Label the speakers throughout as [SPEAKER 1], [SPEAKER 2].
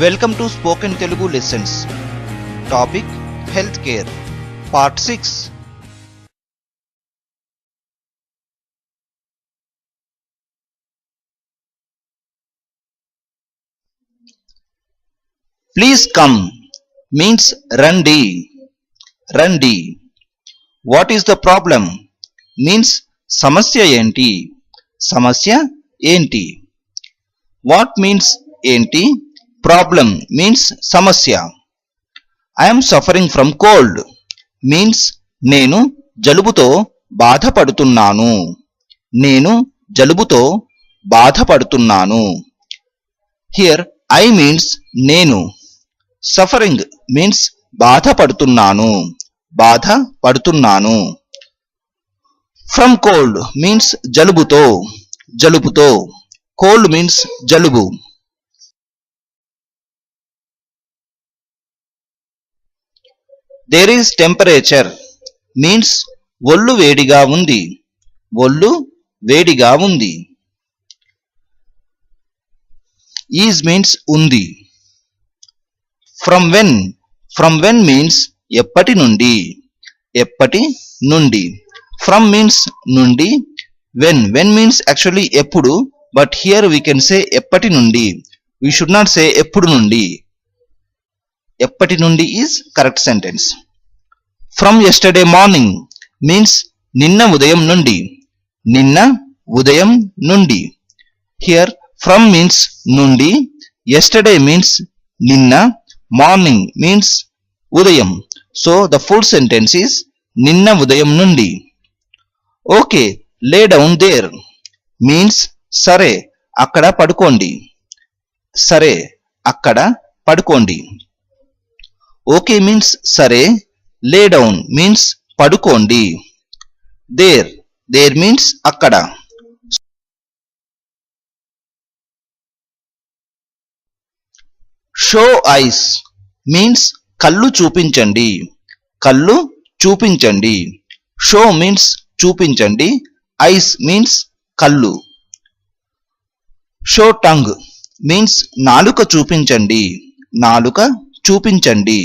[SPEAKER 1] Welcome to Spoken Telugu Lessons. Topic: Healthcare. Part 6. Please come means Randi. Randi. What is the problem? Means Samasya enti. Samasya enti. What means enti? Problem means Samasya. I am suffering from cold means నేను జలుబుతో బాధపడుతున్నాను. నేను జలుబుతో బాధపడుతున్నాను. Here I means నేను. Suffering means బాధపడుతున్నాను. బాధపడుతున్నాను. From cold means జలుబుతో. జలుబుతో. Cold means జలుబు. There is temperature means ఒళ్ళు వేడిగా ఉంది. ఒళ్ళు వేడిగా ఉంది. Is means ఉంది. From when? From when means ఎప్పటి నుండి. ఎప్పటి నుండి. From means నుండి. When means actually ఎప్పుడు, but here we can say ఎప్పటి నుండి. We should not say ఎప్పుడు నుండి. ఎప్పటి నుండి is correct sentence. From yesterday morning means నిన్న ఉదయం నుండి. నిన్న ఉదయం నుండి. Here from means నుండి, yesterday means నిన్న, morning means ఉదయం. So the full sentence is నిన్న ఉదయం నుండి. Okay, lay down there means సరే అక్కడ పడుకోండి. సరే అక్కడ పడుకోండి. Okay means సరే, lay down means పడుకోండి. There means అక్కడ. Show eyes means కళ్ళు చూపించండి. కళ్ళు చూపించండి. Show means చూపించండి. Eyes means కళ్ళు. Show tongue means నాలుక చూపించండి. నాలుక చూపించండి.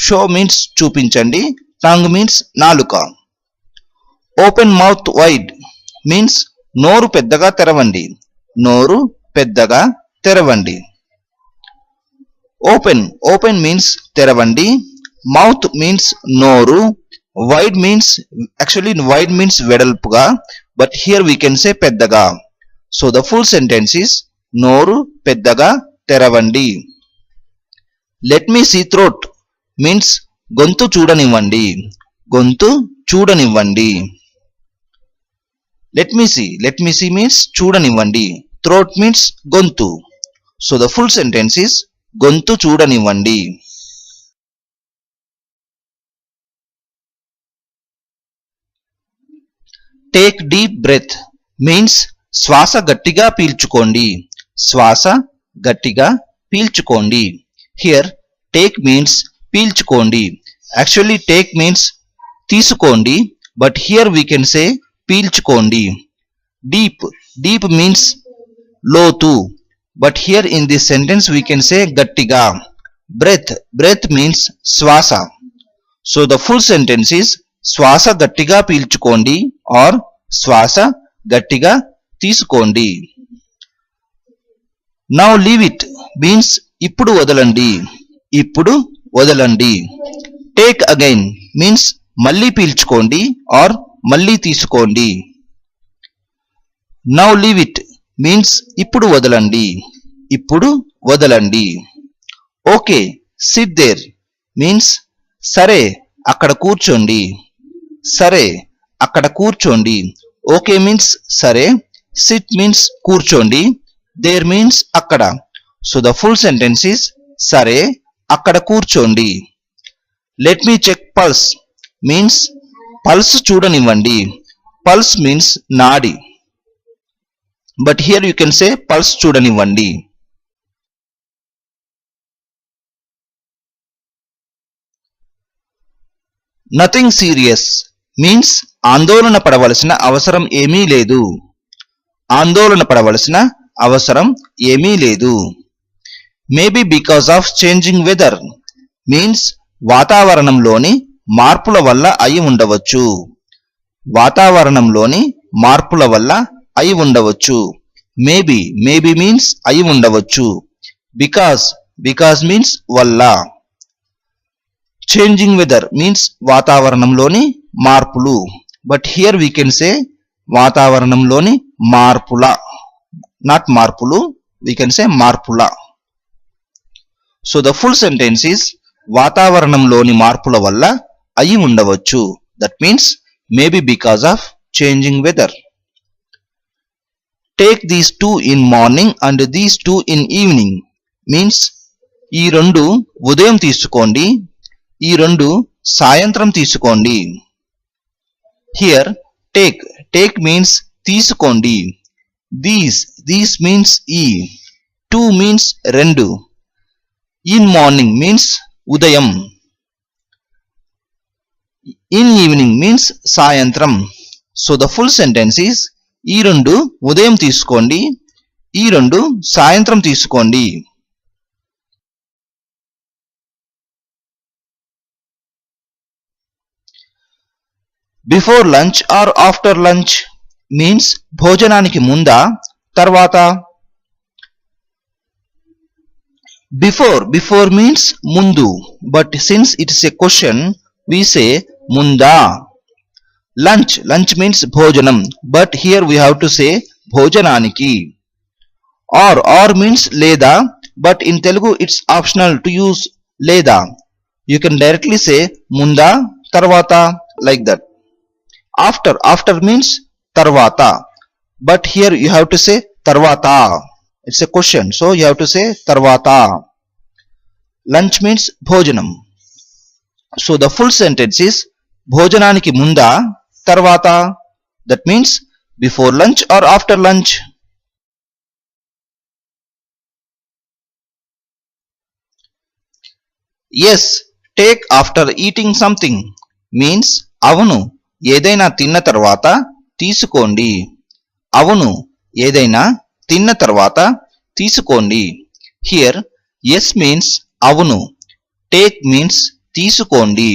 [SPEAKER 1] Show means చూపించండి. Tongue means నాలుక. Open mouth wide means నోరు పెద్దగా తెరవండి. నోరు పెద్దగా తెరవండి. Open means తెరవండి. Mouth means నోరు. Wide means actually wide means వెడల్పుగా, but here we can say పెద్దగా. So the full sentence is నోరు పెద్దగా తెరవండి. Let me see throat means గొంతు చూడనివ్వండి. గొంతు చూడనివ్వండి. Let me see means చూడనివ్వండి. Throat means గొంతు. So the full sentence is గొంతు చూడనివ్వండి. Take deep breath means శ్వాస గట్టిగా పీల్చుకోండి. శ్వాస గట్టిగా పీల్చుకోండి. Here take means పీల్చుకోండి. Actually take means తీసుకోండి, but here we can say పీల్చుకోండి. Deep means లోతు, but here in this sentence we can say గట్టిగా. Breath means శ్వాస. So the full sentence is శ్వాస గట్టిగా పీల్చుకోండి or శ్వాస గట్టిగా తీసుకోండి. Now leave it means ఇప్పుడు వదలండి. ఇప్పుడు వదలండి. Take again means మళ్ళీ పీల్చుకోండి or మళ్ళీ తీసుకోండి. Now leave it means ఇప్పుడు వదలండి. ఇప్పుడు వదలండి. Okay, sit there means సరే అక్కడ కూర్చోండి. సరే అక్కడ కూర్చోండి. Okay means సరే. Sit means కూర్చోండి. There means అక్కడ. So the full sentence is సరే అక్కడ కూర్చోండి. Let me check pulse means pulse చూడనివ్వండి. Pulse means నాడి, but here you can say pulse చూడనివ్వండి. Nothing serious means ఆందోళన పడవలసిన అవసరం ఏమీ లేదు. ఆందోళన పడవలసిన అవసరం ఏమీ లేదు. Maybe because of changing weather means వాతావరణంలోని మార్పుల వల్ల అయి ఉండవచ్చు. వాతావరణంలోని మార్పుల వల్ల అయి ఉండవచ్చు. మేబీ మేబీ మీన్స్ అయి ఉండవచ్చు. బికాస్ మీన్స్ వల్ల. చేంజింగ్ వెదర్ మీన్స్ వాతావరణంలోని మార్పులు. But here we can say వాతావరణంలోని మార్పుల, నాట్ మార్పులు, వీ కెన్ సే మార్పుల. So the full sentence is వాతావరణంలోని మార్పుల వల్ల అయి ఉండవచ్చు. That means maybe because of changing weather. Take these two in morning and these two in evening means ఈ రెండు ఉదయం తీసుకోండి, ఈ రెండు సాయంత్రం తీసుకోండి. హియర్ టేక్ మీన్స్ తీసుకోండి. దీస్ మీన్స్ ఈ. టూ మీన్స్ రెండు. ఇన్ మార్నింగ్ మీన్స్ ఉదయం. ఇన్ ఈవినింగ్ మీన్స్ సాయంత్రం. So the full sentence is ఈ రెండు ఉదయం తీసుకోండి, ఈ రెండు సాయంత్రం తీసుకోండి. Before lunch or after lunch means భోజనానికి ముందా తర్వాత. బిఫోర్ మీన్స్ ముందు, but since it's a question we say ముందా. లంచ్ మీన్స్ భోజనం, but here we have to say భోజనానికి. ఆర్ మీన్స్ లేదా, but in Telugu it's optional to use లేదా. You can directly సే ముందా తర్వాత, లైక్ దట్. ఆఫ్టర్ మీన్స్ తర్వాత, but here you have to say తర్వాత. It's a question, so you have to say తర్వాత. Lunch means భోజనం. So the full sentence is భోజనానికి ముందా తర్వాత. That means before lunch or after lunch. Yes take after eating something means అవును ఏదైనా తిన్న తర్వాత తీసుకోండి. అవును ఏదైనా తిన్న తర్వాత తీసుకోండి. హియర్ ఎస్ మీన్స్ అవును, టేక్ మీన్స్ తీసుకోండి,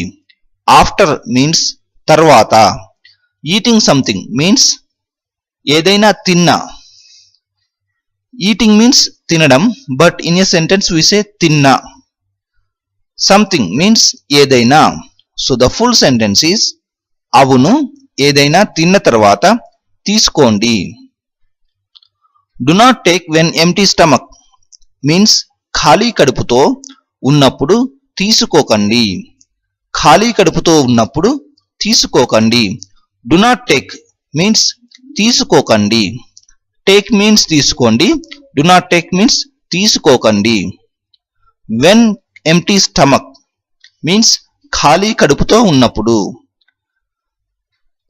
[SPEAKER 1] ఆఫ్టర్ మీన్స్ తర్వాత, ఈటింగ్ సంథింగ్ మీన్స్ ఏదైనా తిన్నా. ఈటింగ్ మీన్స్ తినడం, but in a sentence we సే తిన్నా. సంథింగ్ మీన్స్ ఏదైనా. So the full sentence is అవును ఏదైనా తిన్న తర్వాత తీసుకోండి. Do not take when empty stomach means ఖాళీ కడుపుతో ఉన్నప్పుడు తీసుకోకండి. ఖాళీ కడుపుతో ఉన్నప్పుడు తీసుకోకండి. డు నాట్ టేక్ మీన్స్ తీసుకోకండి. టేక్ మీన్స్ తీసుకోండి, డు నాట్ టేక్ మీన్స్ తీసుకోకండి. వెన్ ఎంటీ స్టమక్ మీన్స్ ఖాళీ కడుపుతో ఉన్నప్పుడు.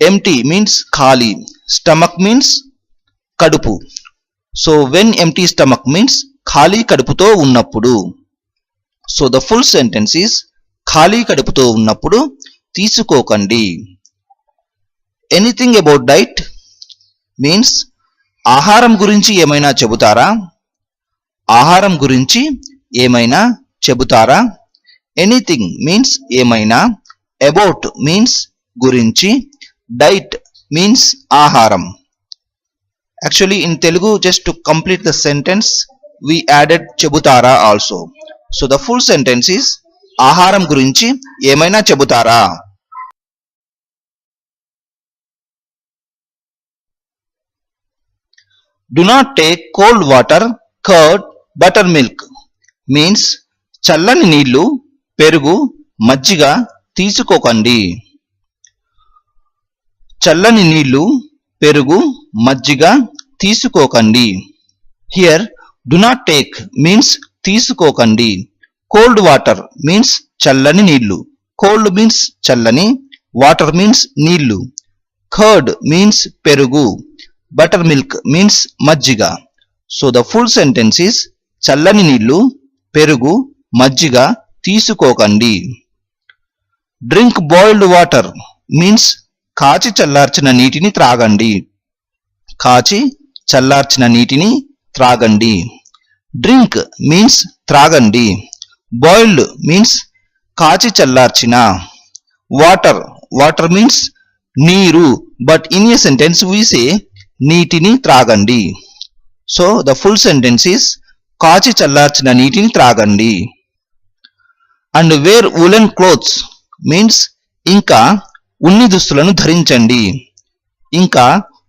[SPEAKER 1] ఎంటీ మీన్స్ ఖాళీ, స్టమక్ మీన్స్ కడుపు. So when empty stomach means ఖాళీ కడుపుతో ఉన్నప్పుడు. So the full sentence is ఖాళీ కడుపుతో ఉన్నప్పుడు తీసుకోకండి. ఎనీథింగ్ అబౌట్ డైట్ మీన్స్ ఆహారం గురించి ఏమైనా చెబుతారా. ఆహారం గురించి ఏమైనా చెబుతారా. ఎనీథింగ్ మీన్స్ ఏమైనా, అబౌట్ మీన్స్ గురించి, డైట్ మీన్స్ ఆహారం. Actually in Telugu, just to complete the sentence, we added చెబుతారా also. So the full sentence is ఆహారం గురించి ఏమైనా చెబుతారా. Do not take cold water, curd, buttermilk means చల్లని నీళ్లు, పెరుగు, మజ్జిగ తీసుకోకండి. చల్లని నీళ్లు, పెరుగు, మజ్జిగ తీసుకోకండి. Here do not take means తీసుకోకండి. కోల్డ్ వాటర్ మీన్స్ చల్లని నీళ్లు. కోల్డ్ మీన్స్ చల్లని, వాటర్ మీన్స్ నీళ్లు. కర్డ్ మీన్స్ పెరుగు, బటర్ మిల్క్ మీన్స్ మజ్జిగ. So the full sentence is చల్లని నీళ్లు, పెరుగు, మజ్జిగ తీసుకోకండి. డ్రింక్ బాయిల్డ్ వాటర్ మీన్స్ కాచి చల్లార్చిన నీటిని త్రాగండి. కాచి చల్లార్చిన నీటిని త్రాగండి. డ్రింక్ మీన్స్ త్రాగండి. బాయిల్డ్ మీన్స్ కాచి చల్లార్చిన. వాటర్ మీన్స్ నీరు, but in a sentence we say నీటిని త్రాగండి. So the full sentence is కాచి చల్లార్చిన నీటిని త్రాగండి. అండ్ వేర్ woolen clothes మీన్స్ ఇంకా ఉన్ని దుస్తులను ధరించండి. ఇంకా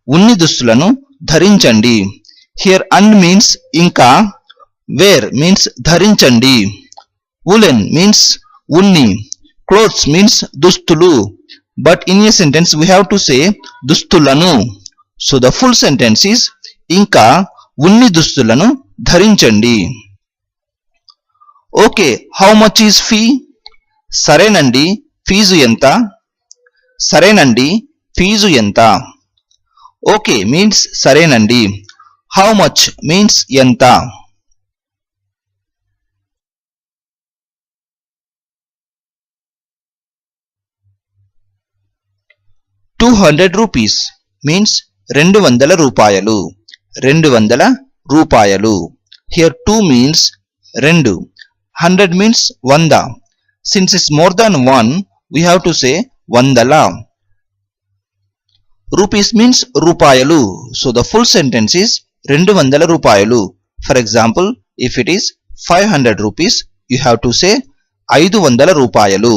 [SPEAKER 1] ఉన్ని దుస్తులను ధరించండి. హియర్ అండ్ మీన్స్ ఇంకా, వేర్ మీన్స్ ధరించండి, woolen మీన్స్ ఉన్ని, క్లోత్స్ మీన్స్ దుస్తులు, but in a sentence we have to say దుస్తులను. So the full sentence is ఇంకా ఉన్ని దుస్తులను ధరించండి. Okay, how much is fee? సరేనండి, ఫీజు ఎంత? సరేనండి, ఫీజు ఎంత? ఓకే మీన్స్ సరేనండి. హౌ మచ్ మీన్స్ ఎంత. 200 rupees means 200 రూపాయలు. 200 రూపాయలు. Here 2 means 2. 100 means 100. Since it's more than 1, we have to say 100. Rupees means రూపాయలు. So the full sentence is 200 రూపాయలు. For example, if it is 500 rupees, you have to say 500 రూపాయలు.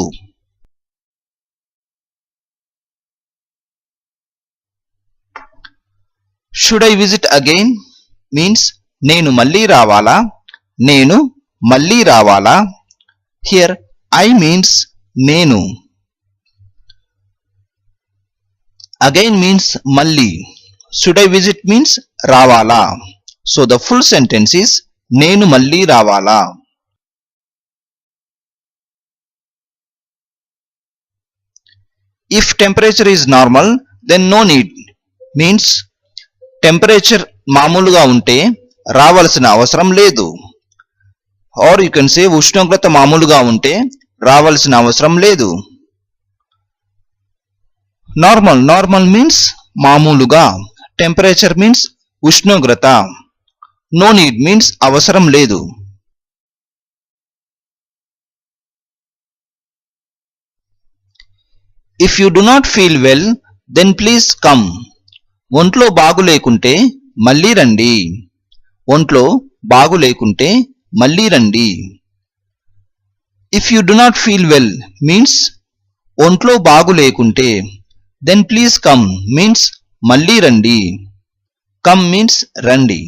[SPEAKER 1] Should I visit again means నేను మళ్ళీ రావాలా? నేను మళ్ళీ రావాలా? Here I means నేను. Again means మళ్ళీ. Should I visit means రావాలా. So the full sentence is నేను మళ్ళీ రావాలా. If temperature is normal, then no need means temperature మామూలుగా ఉంటే రావాల్సిన అవసరం లేదు. ఆర్ యు కెన్ సే ఉష్ణోగ్రత మామూలుగా ఉంటే రావాల్సిన అవసరం లేదు. నార్మల్ మీన్స్ మామూలుగా. టెంపరేచర్ మీన్స్ ఉష్ణోగ్రత. నో నీడ్ మీన్స్ అవసరం లేదు. If you do not feel well then please come. ఒంట్లో బాగు లేకుంటే మళ్ళీ రండి. ఒంట్లో బాగు లేకుంటే మళ్ళీ రండి. If you do not feel well means ఒంట్లో బాగు లేకుంటే. దెన్ ప్లీజ్ కమ్ మీన్స్ మళ్ళీ రండి. కమ్ మీన్స్ రండి.